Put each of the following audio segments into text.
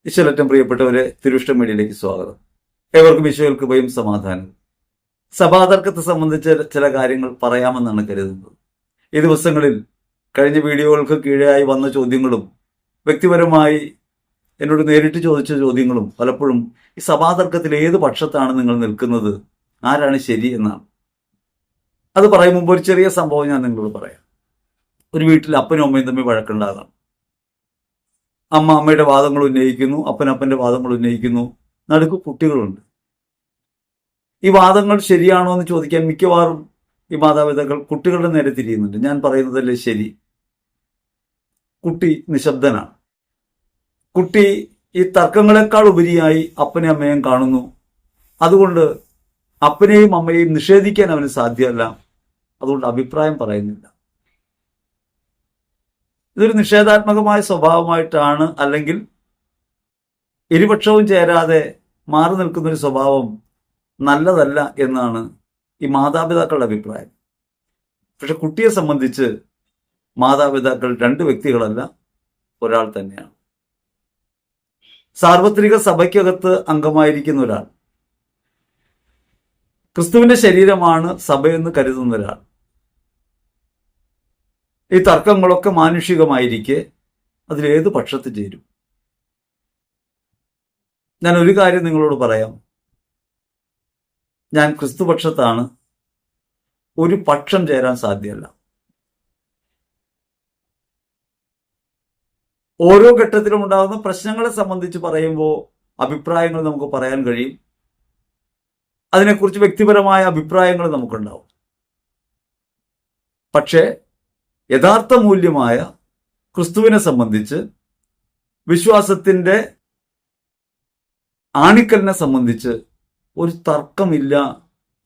ഈശ്വരറ്റം പ്രിയപ്പെട്ടവരെ, തിരുവിഷ്ടം മീഡിയയിലേക്ക് സ്വാഗതം. ഏവർക്കും ഈശോയിൽ കൃപയും സമാധാനം. സഭാതർക്കത്തെ സംബന്ധിച്ച് ചില കാര്യങ്ങൾ പറയാമെന്നാണ് കരുതുന്നത്. ഈ ദിവസങ്ങളിൽ കഴിഞ്ഞ വീഡിയോകൾക്ക് കീഴായി വന്ന ചോദ്യങ്ങളും വ്യക്തിപരമായി എന്നോട് നേരിട്ട് ചോദിച്ച ചോദ്യങ്ങളും പലപ്പോഴും ഈ സഭാതർക്കത്തിൽ ഏത് പക്ഷത്താണ് നിങ്ങൾ നിൽക്കുന്നത്, ആരാണ് ശരി എന്നാണ്. അത് പറയും മുമ്പ് ഒരു ചെറിയ സംഭവം ഞാൻ നിങ്ങളോട് പറയാം. ഒരു വീട്ടിൽ അപ്പനും അമ്മയും തമ്മിൽ വഴക്കുണ്ടാകാം. അമ്മ അമ്മയുടെ വാദങ്ങൾ ഉന്നയിക്കുന്നു, അപ്പൻ്റെ വാദങ്ങൾ ഉന്നയിക്കുന്നു, നടുക്ക് കുട്ടികളുണ്ട്. ഈ വാദങ്ങൾ ശരിയാണോ എന്ന് ചോദിക്കാൻ മിക്കവാറും ഈ മാതാപിതാക്കൾ കുട്ടികളുടെ നേരെ തിരിയുന്നുണ്ട്. ഞാൻ പറയുന്നതല്ലേ ശരി. കുട്ടി നിശബ്ദനാണ്. കുട്ടി ഈ തർക്കങ്ങളെക്കാൾ ഉപരിയായി അപ്പനെയും അമ്മയും കാണുന്നു. അതുകൊണ്ട് അപ്പനെയും അമ്മയെയും നിഷേധിക്കാൻ അവന് സാധ്യമല്ല. അതുകൊണ്ട് അഭിപ്രായം പറയുന്നില്ല. ഇതൊരു നിഷേധാത്മകമായ സ്വഭാവമായിട്ടാണ്, അല്ലെങ്കിൽ ഇരുപക്ഷവും ചേരാതെ മാറി നിൽക്കുന്നൊരു സ്വഭാവം നല്ലതല്ല എന്നാണ് ഈ മാതാപിതാക്കളുടെ അഭിപ്രായം. പക്ഷെ കുട്ടിയെ സംബന്ധിച്ച് മാതാപിതാക്കൾ രണ്ട് വ്യക്തികളല്ല, ഒരാൾ തന്നെയാണ്. സാർവത്രിക സഭയ്ക്കകത്ത് അംഗമായിരിക്കുന്ന ഒരാൾ, ക്രിസ്തുവിന്റെ ശരീരമാണ് സഭയെന്ന് കരുതുന്ന ഒരാൾ. ഈ തർക്കങ്ങളൊക്കെ മാനുഷികമായിരിക്കെ അതിലേത് പക്ഷത്ത് ചേരും? ഞാൻ ഒരു കാര്യം നിങ്ങളോട് പറയാം. ഞാൻ ക്രിസ്തുപക്ഷത്താണ്. ഒരു പക്ഷം ചേരാൻ സാധ്യമല്ല. ഓരോ ഘട്ടത്തിലും ഉണ്ടാകുന്ന പ്രശ്നങ്ങളെ സംബന്ധിച്ച് പറയുമ്പോൾ അഭിപ്രായങ്ങൾ നമുക്ക് പറയാൻ കഴിയും. അതിനെക്കുറിച്ച് വ്യക്തിപരമായ അഭിപ്രായങ്ങൾ നമുക്കുണ്ടാവും. പക്ഷേ യഥാർത്ഥ മൂല്യമായ ക്രിസ്തുവിനെ സംബന്ധിച്ച്, വിശ്വാസത്തിന്റെ ആണിക്കലിനെ സംബന്ധിച്ച് ഒരു തർക്കമില്ല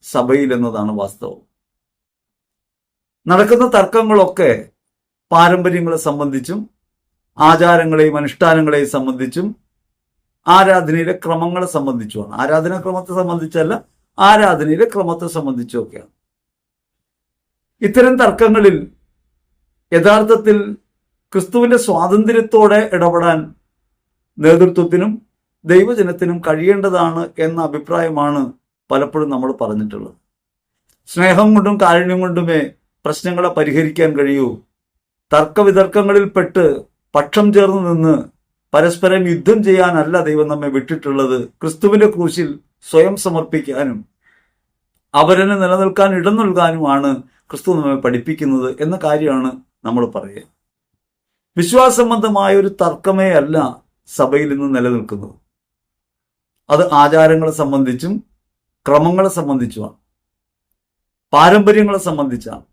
സഭയിൽ എന്നതാണ് വാസ്തവം. നടക്കുന്ന തർക്കങ്ങളൊക്കെ പാരമ്പര്യങ്ങളെ സംബന്ധിച്ചും ആചാരങ്ങളെയും അനുഷ്ഠാനങ്ങളെയും സംബന്ധിച്ചും ആരാധനയിലെ ക്രമങ്ങളെ സംബന്ധിച്ചുമാണ്. ആരാധനാക്രമത്തെ സംബന്ധിച്ചല്ല, ആരാധനയിലെ ക്രമത്തെ സംബന്ധിച്ചൊക്കെയാണ്. ഇത്തരം തർക്കങ്ങളിൽ യഥാർത്ഥത്തിൽ ക്രിസ്തുവിന്റെ സ്വാതന്ത്ര്യത്തോടെ ഇടപെടാൻ നേതൃത്വത്തിനും ദൈവജനത്തിനും കഴിയേണ്ടതാണ് എന്ന അഭിപ്രായമാണ് പലപ്പോഴും നമ്മൾ പറഞ്ഞിട്ടുള്ളത്. സ്നേഹം കൊണ്ടും കാരുണ്യം കൊണ്ടുമേ പ്രശ്നങ്ങളെ പരിഹരിക്കാൻ കഴിയൂ. തർക്കവിതർക്കങ്ങളിൽപ്പെട്ട് പക്ഷം ചേർന്ന് നിന്ന് പരസ്പരം യുദ്ധം ചെയ്യാനല്ല ദൈവം നമ്മെ വിട്ടിട്ടുള്ളത്. ക്രിസ്തുവിന്റെ ക്രൂശിൽ സ്വയം സമർപ്പിക്കാനും അവരനെ നിലനിൽക്കാൻ ഇടം നൽകാനുമാണ് ക്രിസ്തു നമ്മെ പഠിപ്പിക്കുന്നത് എന്ന കാര്യമാണ് നമ്മൾ പറയുക. വിശ്വാസസംബന്ധമായ ഒരു തർക്കമേ അല്ല സഭയിൽ ഇന്ന് നിലനിൽക്കുന്നത്. അത് ആചാരങ്ങളെ സംബന്ധിച്ചും ക്രമങ്ങളെ സംബന്ധിച്ചുമാണ്, പാരമ്പര്യങ്ങളെ സംബന്ധിച്ചാണ്.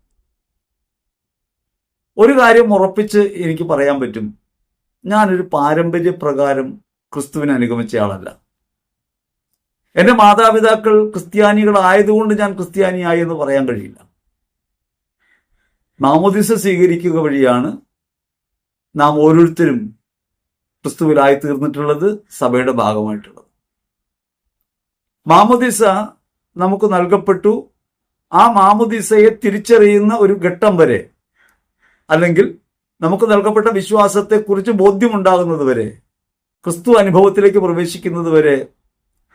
ഒരു കാര്യം ഉറപ്പിച്ച് എനിക്ക് പറയാൻ പറ്റും. ഞാനൊരു പാരമ്പര്യപ്രകാരം ക്രിസ്തുവിനെ അനുഗമിച്ചയാളല്ല. എൻ്റെ മാതാപിതാക്കൾ ക്രിസ്ത്യാനികളായതുകൊണ്ട് ഞാൻ ക്രിസ്ത്യാനിയായി എന്ന് പറയാൻ കഴിയില്ല. മാമോദിസ സ്വീകരിക്കുക വഴിയാണ് നാം ഓരോരുത്തരും ക്രിസ്തുവിലായി തീർന്നിട്ടുള്ളത്, സഭയുടെ ഭാഗമായിട്ടുള്ളത്. മാമോദിസ നമുക്ക് നൽകപ്പെട്ടു. ആ മാമോദിസയെ തിരിച്ചറിയുന്ന ഒരു ഘട്ടം വരെ, അല്ലെങ്കിൽ നമുക്ക് നൽകപ്പെട്ട വിശ്വാസത്തെക്കുറിച്ച് ബോധ്യമുണ്ടാകുന്നത് വരെ, ക്രിസ്തു അനുഭവത്തിലേക്ക് പ്രവേശിക്കുന്നത് വരെ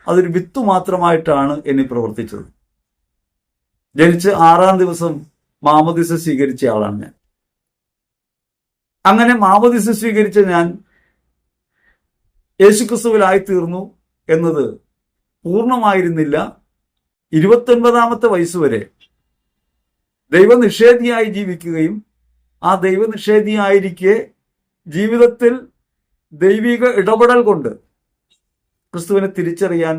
അതൊരു വിത്ത് മാത്രമായിട്ടാണ് എന്നെ പ്രവർത്തിച്ചത്. ജനിച്ച് 6-ാം ദിവസം മാമോദിസ സ്വീകരിച്ച ആളാണ് ഞാൻ. അങ്ങനെ മാമോദിസ സ്വീകരിച്ച ഞാൻ യേശുക്രിസ്തുവിലായി തീർന്നു എന്നത് പൂർണ്ണമായിരുന്നില്ല. 29-ാമത്തെ വയസ്സുവരെ ദൈവനിഷേധിയായി ജീവിക്കുകയും ആ ദൈവനിഷേധിയായിരിക്കെ ജീവിതത്തിൽ ദൈവിക ഇടപെടൽ കൊണ്ട് ക്രിസ്തുവിനെ തിരിച്ചറിയാൻ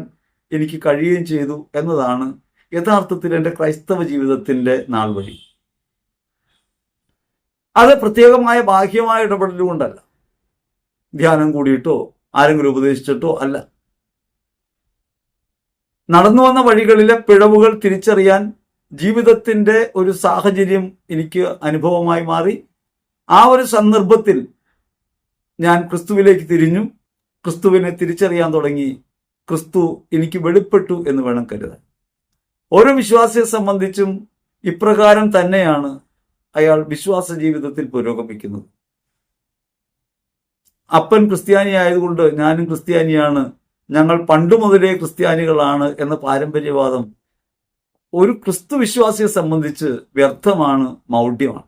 എനിക്ക് കഴിയുകയും ചെയ്തു എന്നതാണ് യഥാർത്ഥത്തിൽ എൻ്റെ ക്രൈസ്തവ ജീവിതത്തിൻ്റെ നാൾ വഴി. അത് പ്രത്യേകമായ ബാഹ്യമായ ഇടപെടലുകൊണ്ടല്ല, ധ്യാനം കൂടിയിട്ടോ ആരെങ്കിലും ഉപദേശിച്ചിട്ടോ അല്ല. നടന്നു വന്ന വഴികളിലെ പിഴവുകൾ തിരിച്ചറിയാൻ ജീവിതത്തിൻ്റെ ഒരു സാഹചര്യം എനിക്ക് അനുഭവമായി മാറി. ആ ഒരു സന്ദർഭത്തിൽ ഞാൻ ക്രിസ്തുവിലേക്ക് തിരിഞ്ഞു, ക്രിസ്തുവിനെ തിരിച്ചറിയാൻ തുടങ്ങി. ക്രിസ്തു എനിക്ക് വെളിപ്പെട്ടു എന്ന് വേണം കരുതാൻ. ഓരോ വിശ്വാസിയെ സംബന്ധിച്ചും ഇപ്രകാരം തന്നെയാണ് അയാൾ വിശ്വാസ ജീവിതത്തിൽ പുരോഗമിക്കുന്നത്. അപ്പൻ ക്രിസ്ത്യാനി ആയതുകൊണ്ട് ഞാനും ക്രിസ്ത്യാനിയാണ്, ഞങ്ങൾ പണ്ട് മുതലേ ക്രിസ്ത്യാനികളാണ് എന്ന പാരമ്പര്യവാദം ഒരു ക്രിസ്തു വിശ്വാസിയെ സംബന്ധിച്ച് വ്യർത്ഥമാണ്, മൗഢ്യമാണ്.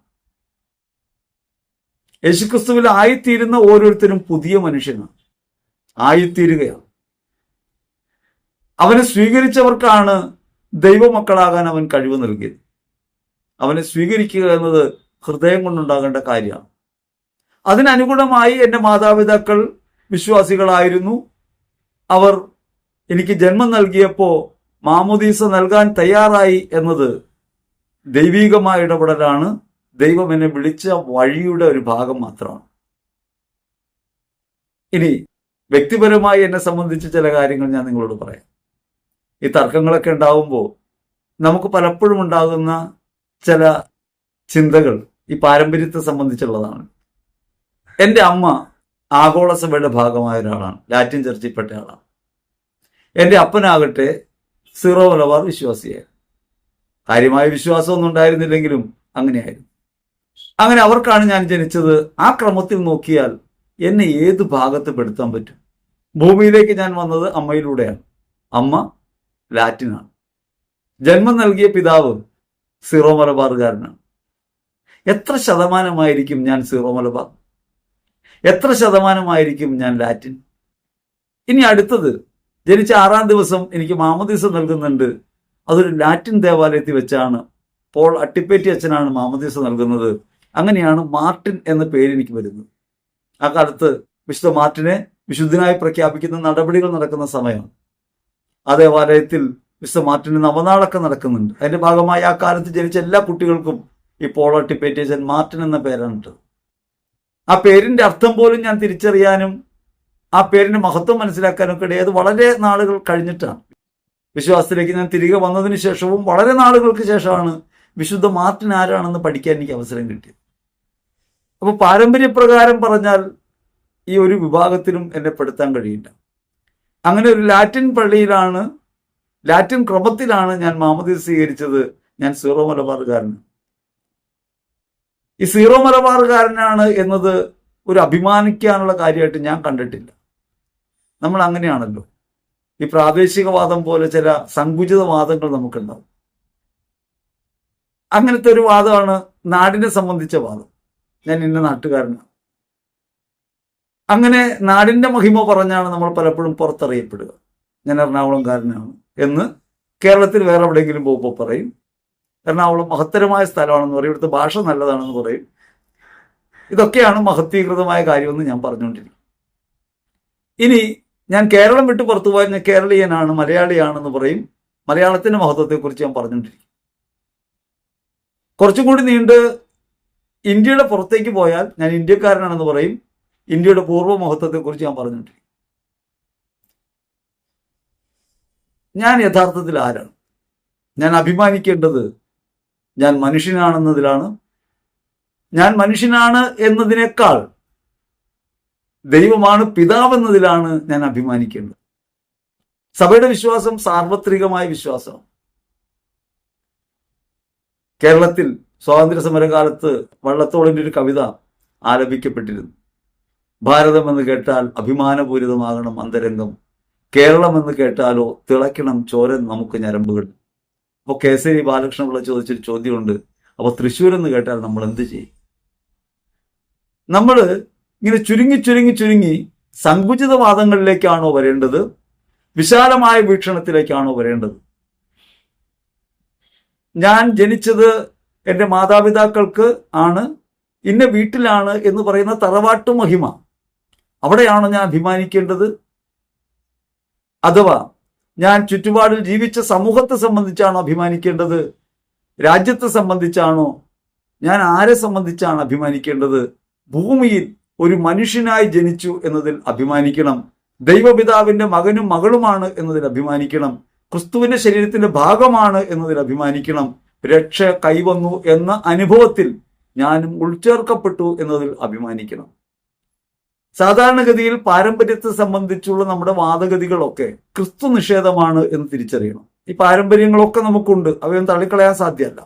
യേശുക്രിസ്തുവിൽ ആയിത്തീരുന്ന ഓരോരുത്തരും പുതിയ മനുഷ്യനാണ്, ആയിത്തീരുകയാണ്. അവനെ സ്വീകരിച്ചവർക്കാണ് ദൈവമക്കളാകാൻ അവൻ കഴിവ് നൽകിയത്. അവനെ സ്വീകരിക്കുക എന്നത് ഹൃദയം കൊണ്ടുണ്ടാകേണ്ട കാര്യമാണ്. അതിനനുഗുണമായി എൻ്റെ മാതാപിതാക്കൾ വിശ്വാസികളായിരുന്നു. അവർ എനിക്ക് ജന്മം നൽകിയപ്പോൾ മാമോദീസ നൽകാൻ തയ്യാറായി എന്നത് ദൈവികമായ ഇടപെടലാണ്. ദൈവം എന്നെ വിളിച്ച വഴിയുടെ ഒരു ഭാഗം മാത്രമാണ്. ഇനി വ്യക്തിപരമായി എന്നെ സംബന്ധിച്ച് ചില കാര്യങ്ങൾ ഞാൻ നിങ്ങളോട് പറയാം. ഈ തർക്കങ്ങളൊക്കെ ഉണ്ടാകുമ്പോൾ നമുക്ക് പലപ്പോഴും ഉണ്ടാകുന്ന ചില ചിന്തകൾ ഈ പാരമ്പര്യത്തെ സംബന്ധിച്ചുള്ളതാണ്. എൻ്റെ അമ്മ ആഗോള സഭയുടെ ഭാഗമായ ഒരാളാണ്, ലാറ്റിൻ ചർച്ചിൽപ്പെട്ട ആളാണ്. എൻ്റെ അപ്പനാകട്ടെ സീറോ മലബാർ വിശ്വാസിയായിരുന്നു. കാര്യമായ വിശ്വാസമൊന്നും ഉണ്ടായിരുന്നില്ലെങ്കിലും അങ്ങനെയായിരുന്നു. അങ്ങനെ അവർക്കാണ് ഞാൻ ജനിച്ചത്. ആ ക്രമത്തിൽ നോക്കിയാൽ എന്നെ ഏത് ഭാഗത്ത് പെടുത്താൻ പറ്റും? ഭൂമിയിലേക്ക് ഞാൻ വന്നത് അമ്മയിലൂടെയാണ്. അമ്മ ലാറ്റിനാണ്. ജന്മം നൽകിയ പിതാവ് സീറോ മലബാറുകാരനാണ്. എത്ര ശതമാനമായിരിക്കും ഞാൻ സീറോ മലബാർ? എത്ര ശതമാനമായിരിക്കും ഞാൻ ലാറ്റിൻ? ഇനി അടുത്തത്, ജനിച്ച 6-ാം ദിവസം എനിക്ക് മാമോദീസ നൽകുന്നുണ്ട്. അതൊരു ലാറ്റിൻ ദേവാലയത്തിൽ വെച്ചാണ്. പോൾ അട്ടിപ്പേറ്റി അച്ഛനാണ് മാമോദീസ നൽകുന്നത്. അങ്ങനെയാണ് മാർട്ടിൻ എന്ന പേര് എനിക്ക് വരുന്നത്. ആ കാലത്ത് വിശുദ്ധ മാർട്ടിനെ വിശുദ്ധനായി പ്രഖ്യാപിക്കുന്ന നടപടികൾ നടക്കുന്ന സമയമാണ്. ആ ദേവാലയത്തിൽ വിശുദ്ധ മാർട്ടിന് നവനാളൊക്കെ നടക്കുന്നുണ്ട്. അതിന്റെ ഭാഗമായി ആ കാലത്ത് ജനിച്ച എല്ലാ കുട്ടികൾക്കും ഈ പോൾ അട്ടിപ്പേറ്റി അച്ഛൻ മാർട്ടിൻ എന്ന പേരാണ് ഇട്ടത്. ആ പേരിന്റെ അർത്ഥം പോലും ഞാൻ തിരിച്ചറിയാനും ആ പേരിന്റെ മഹത്വം മനസ്സിലാക്കാനും ഒക്കെ ഇടയത് വളരെ നാളുകൾ കഴിഞ്ഞിട്ടാണ്. വിശ്വാസത്തിലേക്ക് ഞാൻ തിരികെ വന്നതിന് ശേഷവും വളരെ നാളുകൾക്ക് ശേഷമാണ് വിശുദ്ധ മാർട്ടിൻ ആരാണെന്ന് പഠിക്കാൻ എനിക്ക് അവസരം കിട്ടിയത്. അപ്പോൾ പാരമ്പര്യപ്രകാരം പറഞ്ഞാൽ ഈ ഒരു വിഭാഗത്തിലും എന്നെ പെടുത്താൻ കഴിയില്ല. അങ്ങനെ ഒരു ലാറ്റിൻ പള്ളിയിലാണ്, ലാറ്റിൻ ക്രമത്തിലാണ് ഞാൻ മാമോദീസ സ്വീകരിച്ചത്. ഞാൻ സീറോ മലബാറുകാരനാണ്. ഈ സീറോ മലബാറുകാരനാണ് എന്നത് ഒരു അഭിമാനിക്കാനുള്ള കാര്യമായിട്ട് ഞാൻ കണ്ടിട്ടില്ല. നമ്മൾ അങ്ങനെയാണല്ലോ. ഈ പ്രാദേശികവാദം പോലെ ചില സങ്കുചിത വാദങ്ങൾ നമുക്കുണ്ടാവും. അങ്ങനത്തെ ഒരു വാദമാണ് നാടിനെ സംബന്ധിച്ച വാദം. ഞാൻ ഇന്ന നാട്ടുകാരനാണ്. അങ്ങനെ നാടിന്റെ മഹിമ പറഞ്ഞാണ് നമ്മൾ പലപ്പോഴും പുറത്തറിയപ്പെടുക. ഞാൻ എറണാകുളംകാരനാണ് എന്ന് കേരളത്തിൽ വേറെ എവിടെയെങ്കിലും പോകുമ്പോൾ പറയും. എറണാകുളം മഹത്തരമായ സ്ഥലമാണെന്ന് പറയും, ഇവിടുത്തെ ഭാഷ നല്ലതാണെന്ന് പറയും. ഇതൊക്കെയാണ് മഹത്വീകൃതമായ കാര്യമെന്ന് ഞാൻ പറഞ്ഞുകൊണ്ടിരിക്കും. ഇനി ഞാൻ കേരളം വിട്ട് പുറത്തു പോയാൽ ഞാൻ കേരളീയനാണ്, മലയാളിയാണെന്ന് പറയും. മലയാളത്തിന്റെ മഹത്വത്തെക്കുറിച്ച് ഞാൻ പറഞ്ഞുകൊണ്ടിരിക്കും. കുറച്ചും കൂടി നീണ്ട് ഇന്ത്യയുടെ പുറത്തേക്ക് പോയാൽ ഞാൻ ഇന്ത്യക്കാരനാണെന്ന് പറയും. ഇന്ത്യയുടെ പൂർവ്വ മഹത്വത്തെക്കുറിച്ച് ഞാൻ പറഞ്ഞുകൊണ്ടിരിക്കും. ഞാൻ യഥാർത്ഥത്തിൽ ആരാണ്? ഞാൻ അഭിമാനിക്കേണ്ടത് ഞാൻ മനുഷ്യനാണെന്നതിലാണ്. ഞാൻ മനുഷ്യനാണ് എന്നതിനേക്കാൾ ദൈവമാണ് പിതാവെന്നതിലാണ് ഞാൻ അഭിമാനിക്കേണ്ടത്. സഭയുടെ വിശ്വാസം സാർവത്രികമായ വിശ്വാസമാണ്. കേരളത്തിൽ സ്വാതന്ത്ര്യ സമരകാലത്ത് വള്ളത്തോളിന്റെ ഒരു കവിത ആലപിക്കപ്പെട്ടിരുന്നു. ഭാരതം എന്ന് കേട്ടാൽ അഭിമാനപൂരിതമാകണം അന്തരംഗം, കേരളം എന്ന് കേട്ടാലോ തിളയ്ക്കണം ചോരൻ നമുക്ക് ഞരമ്പുകൾ. അപ്പോൾ കേസരി ബാലകൃഷ്ണപിള്ള ചോദിച്ചൊരു ചോദ്യമുണ്ട്, അപ്പോൾ തൃശ്ശൂർ എന്ന് കേട്ടാൽ നമ്മൾ എന്ത് ചെയ്യും? നമ്മൾ ഇങ്ങനെ ചുരുങ്ങി ചുരുങ്ങി ചുരുങ്ങി സങ്കുചിതവാദങ്ങളിലേക്കാണോ വരേണ്ടത്? വിശാലമായ വീക്ഷണത്തിലേക്കാണോ വരേണ്ടത്? ഞാൻ ജനിച്ചത് എൻ്റെ മാതാപിതാക്കൾക്ക് ആണ്, ഇന്ന വീട്ടിലാണ് എന്ന് പറയുന്ന തറവാട്ടു മഹിമ, അവിടെയാണ് ഞാൻ അഭിമാനിക്കേണ്ടത്? അഥവാ ഞാൻ ചുറ്റുപാടിൽ ജീവിച്ച സമൂഹത്തെ സംബന്ധിച്ചാണോ അഭിമാനിക്കേണ്ടത്? രാജ്യത്തെ സംബന്ധിച്ചാണോ? ഞാൻ ആരെ സംബന്ധിച്ചാണ് അഭിമാനിക്കേണ്ടത്? ഭൂമിയിൽ ഒരു മനുഷ്യനായി ജനിച്ചു എന്നതിൽ അഭിമാനിക്കണം. ദൈവപിതാവിന്റെ മകനും മകളുമാണ് എന്നതിൽ അഭിമാനിക്കണം. ക്രിസ്തുവിന്റെ ശരീരത്തിന്റെ ഭാഗമാണ് എന്നതിൽ അഭിമാനിക്കണം. രക്ഷ കൈവന്നു എന്ന അനുഭവത്തിൽ ഞാനും ഉൾച്ചേർക്കപ്പെട്ടു എന്നതിൽ അഭിമാനിക്കണം. സാധാരണഗതിയിൽ പാരമ്പര്യത്തെ സംബന്ധിച്ചുള്ള നമ്മുടെ വാദഗതികളൊക്കെ ക്രിസ്തു നിഷേധമാണ് എന്ന് തിരിച്ചറിയണം. ഈ പാരമ്പര്യങ്ങളൊക്കെ നമുക്കുണ്ട്, അവയൊന്നും തള്ളിക്കളയാൻ സാധ്യമല്ല.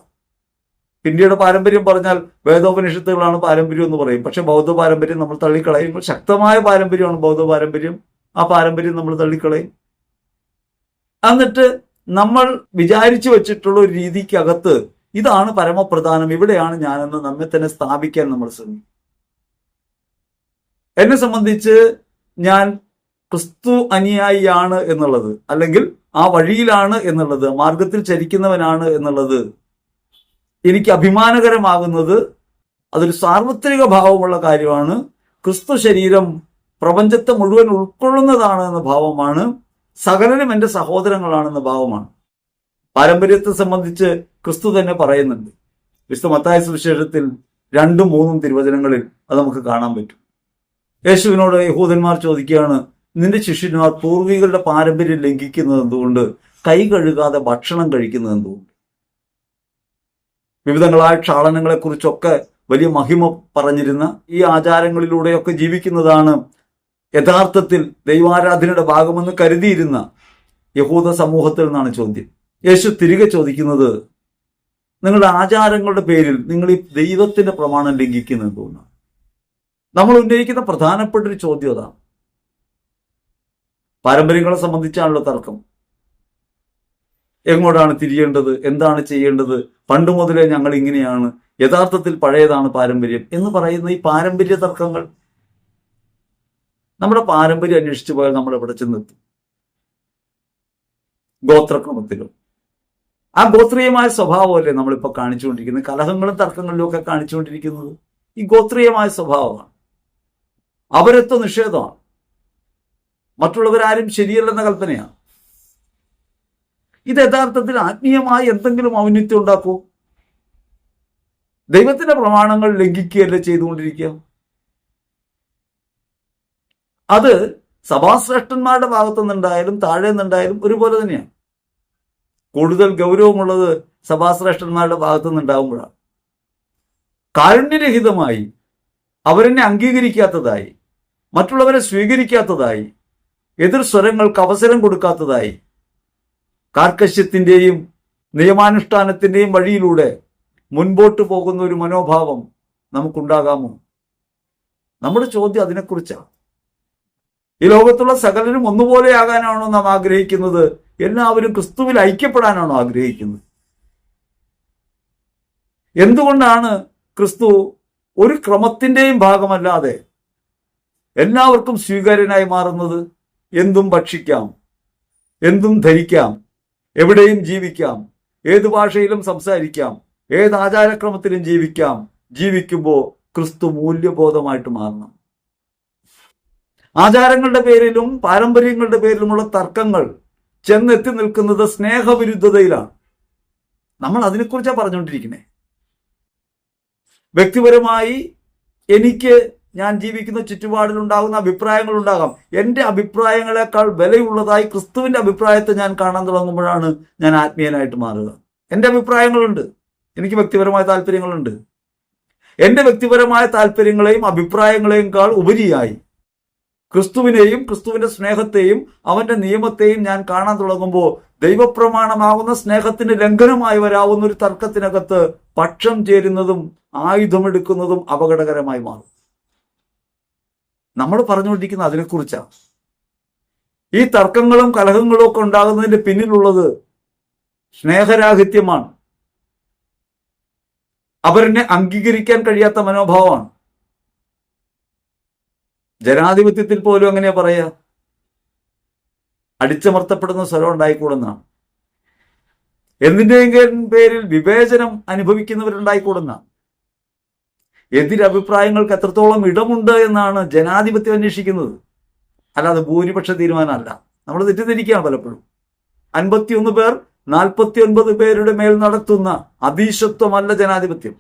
ഇന്ത്യയുടെ പാരമ്പര്യം പറഞ്ഞാൽ വേദോപനിഷത്തുകളാണ് പാരമ്പര്യം എന്ന് പറയും. പക്ഷെ ബൗദ്ധ പാരമ്പര്യം നമ്മൾ തള്ളിക്കളയും. ശക്തമായ പാരമ്പര്യമാണ് ബൗദ്ധ പാരമ്പര്യം. ആ പാരമ്പര്യം നമ്മൾ തള്ളിക്കളയും. എന്നിട്ട് നമ്മൾ വിചാരിച്ചു വെച്ചിട്ടുള്ള ഒരു രീതിക്കകത്ത് ഇതാണ് പരമപ്രധാനം, ഇവിടെയാണ് ഞാനെന്ന് നമ്മെ തന്നെ സ്ഥാപിക്കാൻ നമ്മൾ ശ്രമിക്കും. എന്നെ സംബന്ധിച്ച് ഞാൻ ക്രിസ്തു അനുയായിയാണ് എന്നുള്ളത്, അല്ലെങ്കിൽ ആ വഴിയിലാണ് എന്നുള്ളത്, മാർഗത്തിൽ ചരിക്കുന്നവനാണ് എന്നുള്ളത് എനിക്ക് അഭിമാനകരമാകുന്നത് അതൊരു സാർവത്രിക ഭാവമുള്ള കാര്യമാണ്. ക്രിസ്തു ശരീരം പ്രപഞ്ചത്തെ മുഴുവൻ ഉൾക്കൊള്ളുന്നതാണ് എന്ന ഭാവമാണ്. സകലരും എൻ്റെ സഹോദരങ്ങളാണെന്ന ഭാവമാണ്. പാരമ്പര്യത്തെ സംബന്ധിച്ച് ക്രിസ്തു തന്നെ പറയുന്നുണ്ട്. വിശുദ്ധ മത്തായി സുവിശേഷത്തിൽ 2ഉം 3ഉം തിരുവചനങ്ങളിൽ അത് നമുക്ക് കാണാൻ പറ്റും. യേശുവിനോട് യഹൂദന്മാർ ചോദിക്കുകയാണ്, നിന്റെ ശിഷ്യന്മാർ പൂർവികളുടെ പാരമ്പര്യം ലംഘിക്കുന്നത് എന്തുകൊണ്ട്, കൈ കഴുകാതെ ഭക്ഷണം കഴിക്കുന്നത് എന്തുകൊണ്ട്? വിവിധങ്ങളായ ക്ഷാളനങ്ങളെക്കുറിച്ചൊക്കെ വലിയ മഹിമ പറഞ്ഞിരുന്ന ഈ ആചാരങ്ങളിലൂടെയൊക്കെ ജീവിക്കുന്നതാണ് യഥാർത്ഥത്തിൽ ദൈവാരാധനയുടെ ഭാഗമെന്ന് കരുതിയിരുന്ന യഹൂദ സമൂഹത്തിൽ നിന്നാണ് ചോദ്യം. യേശു തിരികെ ചോദിക്കുന്നത്, നിങ്ങളുടെ ആചാരങ്ങളുടെ പേരിൽ നിങ്ങൾ ഈ ദൈവത്തിന്റെ പ്രമാണം ലംഘിക്കുന്നത് എന്തുകൊണ്ടാണ്? നമ്മൾ ഉന്നയിക്കുന്ന പ്രധാനപ്പെട്ട ഒരു ചോദ്യം അതാണ്. പാരമ്പര്യങ്ങളെ സംബന്ധിച്ചാണല്ലോ തർക്കം. എങ്ങോട്ടാണ് തിരിയേണ്ടത്, എന്താണ് ചെയ്യേണ്ടത്, പണ്ട് മുതലേ ഞങ്ങൾ ഇങ്ങനെയാണ്, യഥാർത്ഥത്തിൽ പഴയതാണ് പാരമ്പര്യം എന്ന് പറയുന്ന ഈ പാരമ്പര്യ തർക്കങ്ങൾ, നമ്മുടെ പാരമ്പര്യം അന്വേഷിച്ചു പോയാൽ നമ്മൾ എവിടെ ചെന്നെത്തും? ഗോത്രക്രമത്തിലും ആ ഗോത്രീയമായ സ്വഭാവമല്ലേ നമ്മളിപ്പോൾ കാണിച്ചുകൊണ്ടിരിക്കുന്നത്. കലഹങ്ങളും തർക്കങ്ങളിലും ഒക്കെ കാണിച്ചുകൊണ്ടിരിക്കുന്നത് ഈ ഗോത്രീയമായ സ്വഭാവമാണ്. അവരത്വ നിഷേധമാണ്. മറ്റുള്ളവരാരും ശരിയല്ലെന്ന കൽപ്പനയാണ്. ഇത് യഥാർത്ഥത്തിൽ ആത്മീയമായി എന്തെങ്കിലും ഔന്നത്യം ഉണ്ടാക്കൂ? ദൈവത്തിന്റെ പ്രമാണങ്ങൾ ലംഘിക്കുകയല്ലേ ചെയ്തുകൊണ്ടിരിക്കുക. അത് സഭാശ്രേഷ്ഠന്മാരുടെ ഭാഗത്തു നിന്നുണ്ടായാലും താഴെ നിന്നുണ്ടായാലും ഒരുപോലെ തന്നെയാണ്. കൂടുതൽ ഗൗരവമുള്ളത് സഭാശ്രേഷ്ഠന്മാരുടെ ഭാഗത്തു നിന്നുണ്ടാകുമ്പോഴാണ്. കാരുണ്യരഹിതമായി, അവരെന്നെ അംഗീകരിക്കാത്തതായി, മറ്റുള്ളവരെ സ്വീകരിക്കാത്തതായി, എതിർ സ്വരങ്ങൾക്ക് അവസരം കൊടുക്കാത്തതായി, കാർക്കശ്യത്തിന്റെയും നിയമാനുഷ്ഠാനത്തിന്റെയും വഴിയിലൂടെ മുൻപോട്ട് പോകുന്ന ഒരു മനോഭാവം നമുക്കുണ്ടാകാമോ? നമ്മുടെ ചോദ്യം അതിനെക്കുറിച്ചാണ്. ഈ ലോകത്തുള്ള സകലരും ഒന്നുപോലെ ആകാനാണോ നാം ആഗ്രഹിക്കുന്നത്? എല്ലാവരും ക്രിസ്തുവിൽ ഐക്യപ്പെടാനാണോ ആഗ്രഹിക്കുന്നത്? എന്തുകൊണ്ടാണ് ക്രിസ്തു ഒരു ക്രമത്തിന്റെയും ഭാഗമല്ലാതെ എല്ലാവർക്കും സ്വീകാര്യനായി മാറുന്നത്? എന്തും ഭക്ഷിക്കാം, എന്തും ധരിക്കാം, എവിടെയും ജീവിക്കാം, ഏത് ഭാഷയിലും സംസാരിക്കാം, ഏത് ആചാരക്രമത്തിലും ജീവിക്കാം. ജീവിക്കുമ്പോൾ ക്രിസ്തു മൂല്യബോധമായിട്ട് മാറണം. ആചാരങ്ങളുടെ പേരിലും പാരമ്പര്യങ്ങളുടെ പേരിലുമുള്ള തർക്കങ്ങൾ ചെന്നെത്തി നിൽക്കുന്നത് സ്നേഹവിരുദ്ധതയിലാണ്. നമ്മൾ അതിനെക്കുറിച്ചാണ് പറഞ്ഞുകൊണ്ടിരിക്കുന്നത്. വ്യക്തിപരമായി എനിക്ക് ഞാൻ ജീവിക്കുന്ന ചുറ്റുപാടിലുണ്ടാകുന്ന അഭിപ്രായങ്ങൾ ഉണ്ടാകാം. എൻ്റെ അഭിപ്രായങ്ങളെക്കാൾ വിലയുള്ളതായി ക്രിസ്തുവിൻ്റെ അഭിപ്രായത്തെ ഞാൻ കാണാൻ തുടങ്ങുമ്പോഴാണ് ഞാൻ ആത്മീയനായിട്ട് മാറുക. എൻ്റെ അഭിപ്രായങ്ങളുണ്ട്, എനിക്ക് വ്യക്തിപരമായ താല്പര്യങ്ങളുണ്ട്. എൻ്റെ വ്യക്തിപരമായ താല്പര്യങ്ങളെയും അഭിപ്രായങ്ങളെയുംക്കാൾ ഉപരിയായി ക്രിസ്തുവിനെയും ക്രിസ്തുവിന്റെ സ്നേഹത്തെയും അവന്റെ നിയമത്തെയും ഞാൻ കാണാൻ തുടങ്ങുമ്പോൾ ദൈവപ്രമാണമാവുന്ന സ്നേഹത്തിന് ലംഘനമായി വരാവുന്ന ഒരു തർക്കത്തിനകത്ത് പക്ഷം ചേരുന്നതും ആയുധമെടുക്കുന്നതും അപകടകരമായി മാറും. നമ്മൾ പറഞ്ഞുകൊണ്ടിരിക്കുന്ന അതിനെക്കുറിച്ചാണ്. ഈ തർക്കങ്ങളും കലഹങ്ങളും ഒക്കെ ഉണ്ടാകുന്നതിന്റെ പിന്നിലുള്ളത് സ്നേഹരാഹിത്യമാണ്. അവരെന്നെ അംഗീകരിക്കാൻ കഴിയാത്ത മനോഭാവമാണ്. ജനാധിപത്യത്തിൽ പോലും എങ്ങനെയാ പറയാ? അടിച്ചമർത്തപ്പെടുന്ന സ്വരം ഉണ്ടായിക്കൂടുന്നതാണ്. എന്തിൻ്റെയെങ്കിലും പേരിൽ വിവേചനം അനുഭവിക്കുന്നവരുണ്ടായിക്കൂടുന്നതാണ്. എതിരഭിപ്രായങ്ങൾക്ക് എത്രത്തോളം ഇടമുണ്ട് എന്നാണ് ജനാധിപത്യം അന്വേഷിക്കുന്നത്, അല്ലാതെ ഭൂരിപക്ഷ തീരുമാനമല്ല. നമ്മൾ തെറ്റിദ്ധരിക്കുകയാണ് പലപ്പോഴും. 51 പേർ 49 പേരുടെ മേൽ നടത്തുന്ന അധീശത്വമല്ല ജനാധിപത്യം.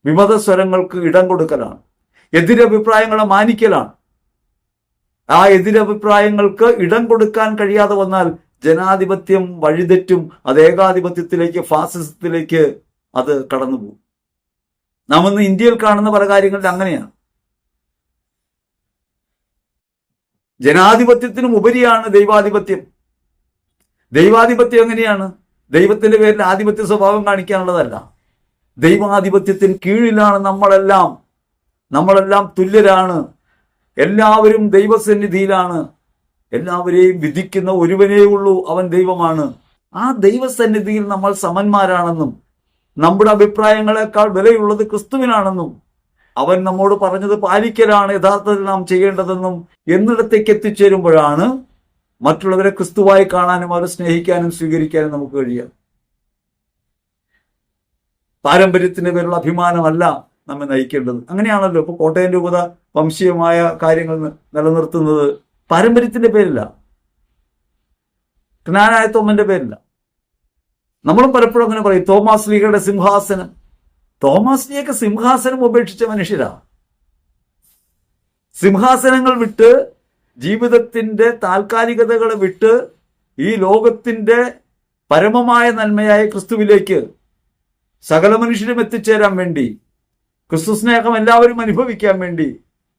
വിമത സ്വരങ്ങൾക്ക് ഇടം കൊടുക്കലാണ്, എതിരഭിപ്രായങ്ങളെ മാനിക്കലാണ്. ആ എതിരഭിപ്രായങ്ങൾക്ക് ഇടം കൊടുക്കാൻ കഴിയാതെ വന്നാൽ ജനാധിപത്യം വഴിതെറ്റും. അത് ഏകാധിപത്യത്തിലേക്ക്, ഫാസിസത്തിലേക്ക് അത് കടന്നുപോകും. നാം ഇന്ന് ഇന്ത്യയിൽ കാണുന്ന പല കാര്യങ്ങളിൽ അങ്ങനെയാണ്. ജനാധിപത്യത്തിനും ഉപരിയാണ് ദൈവാധിപത്യം. ദൈവാധിപത്യം എങ്ങനെയാണ്? ദൈവത്തിന്റെ പേരിൽ ആധിപത്യ സ്വഭാവം കാണിക്കാനുള്ളതല്ല. ദൈവാധിപത്യത്തിന് കീഴിലാണ് നമ്മളെല്ലാം തുല്യരാണ്, എല്ലാവരും ദൈവസന്നിധിയിലാണ്, എല്ലാവരെയും വിധിക്കുന്ന ഒരുവനേ ഉള്ളൂ, അവൻ ദൈവമാണ്. ആ ദൈവസന്നിധിയിൽ നമ്മൾ സമന്മാരാണെന്നും നമ്മുടെ അഭിപ്രായങ്ങളെക്കാൾ വിലയുള്ളത് ക്രിസ്തുവിനാണെന്നും അവൻ നമ്മോട് പറഞ്ഞത് പാലിക്കലാണ് യഥാർത്ഥത്തിൽ നാം ചെയ്യേണ്ടതെന്നും എന്നിടത്തേക്ക് എത്തിച്ചേരുമ്പോഴാണ് മറ്റുള്ളവരെ ക്രിസ്തുവായി കാണാനും അവരെ സ്നേഹിക്കാനും സ്വീകരിക്കാനും നമുക്ക് കഴിയുക. പാരമ്പര്യത്തിന്റെ പേരുള്ള അഭിമാനമല്ല നമ്മെ നയിക്കേണ്ടത്. അങ്ങനെയാണല്ലോ ഇപ്പൊ കോട്ടയം രൂപത വംശീയമായ കാര്യങ്ങൾ നിലനിർത്തുന്നത് പാരമ്പര്യത്തിന്റെ പേരില്ല, ജ്ഞാനായ തോമന്റെ പേരില്ല. നമ്മളും പലപ്പോഴും അങ്ങനെ പറയും, തോമാസ് ലീഗയുടെ സിംഹാസനം. തോമാസ് ലീഗൊക്കെ സിംഹാസനം ഉപേക്ഷിച്ച മനുഷ്യരാ. സിംഹാസനങ്ങൾ വിട്ട്, ജീവിതത്തിന്റെ താൽക്കാലികതകളെ വിട്ട് ഈ ലോകത്തിന്റെ പരമമായ നന്മയായ ക്രിസ്തുവിലേക്ക് സകല മനുഷ്യരും എത്തിച്ചേരാൻ വേണ്ടി, ക്രിസ്തു സ്നേഹം എല്ലാവരും അനുഭവിക്കാൻ വേണ്ടി,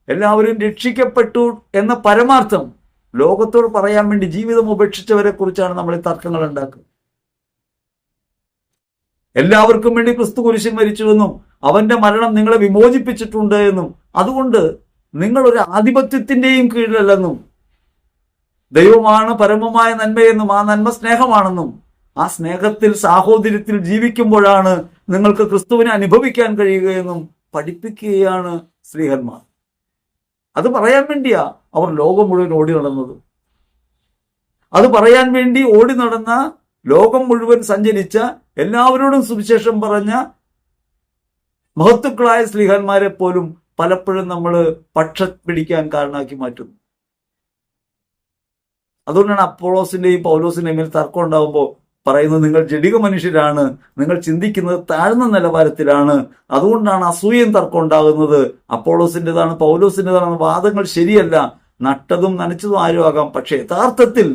എല്ലാവരും രക്ഷിക്കപ്പെട്ടു എന്ന പരമാർത്ഥം ലോകത്തോട് പറയാൻ വേണ്ടി ജീവിതം ഉപേക്ഷിച്ചവരെ കുറിച്ചാണ് നമ്മൾ ഈ തർക്കങ്ങൾ ഉണ്ടാക്കുന്നത്. എല്ലാവർക്കും വേണ്ടി ക്രിസ്തു കുരിശിൽ മരിച്ചുവെന്നും അവന്റെ മരണം നിങ്ങളെ വിമോചിപ്പിച്ചിട്ടുണ്ട് എന്നും അതുകൊണ്ട് നിങ്ങൾ ഒരു ആധിപത്യത്തിന്റെയും കീഴിലല്ലെന്നും ദൈവമാണ് പരമമായ നന്മയെന്നും ആ നന്മ സ്നേഹമാണെന്നും ആ സ്നേഹത്തിൽ സാഹോദര്യത്തിൽ ജീവിക്കുമ്പോഴാണ് നിങ്ങൾക്ക് ക്രിസ്തുവിനെ അനുഭവിക്കാൻ കഴിയുകയെന്നും പഠിപ്പിക്കുകയാണ് ശ്രീഹന്മാർ. അത് പറയാൻ വേണ്ടിയാ അവർ ലോകം മുഴുവൻ ഓടി നടന്നത്. അത് പറയാൻ വേണ്ടി ഓടി നടന്ന, ലോകം മുഴുവൻ സഞ്ചരിച്ച, എല്ലാവരോടും സുവിശേഷം പറഞ്ഞ മഹത്തുക്കളായ ശ്ലീഹന്മാരെ പോലും പലപ്പോഴും നമ്മൾ പക്ഷ പിടിക്കാൻ കാരണമാക്കി മാറ്റുന്നു. അതുകൊണ്ടാണ് അപ്പോളോസിന്റെയും പൗലോസിന്റെയും മേൽ തർക്കം ഉണ്ടാകുമ്പോൾ പറയുന്നത്, നിങ്ങൾ ജഡിക മനുഷ്യരാണ്, നിങ്ങൾ ചിന്തിക്കുന്നത് താഴ്ന്ന നിലവാരത്തിലാണ്, അതുകൊണ്ടാണ് അസൂയയും തർക്കം ഉണ്ടാകുന്നത്. അപ്പോളോസിൻ്റെതാണ് പൗലോസിൻ്റെതാണ് വാദങ്ങൾ ശരിയല്ല, നട്ടതും നനച്ചതും ആരും ആകാം, പക്ഷേ യഥാർത്ഥത്തിൽ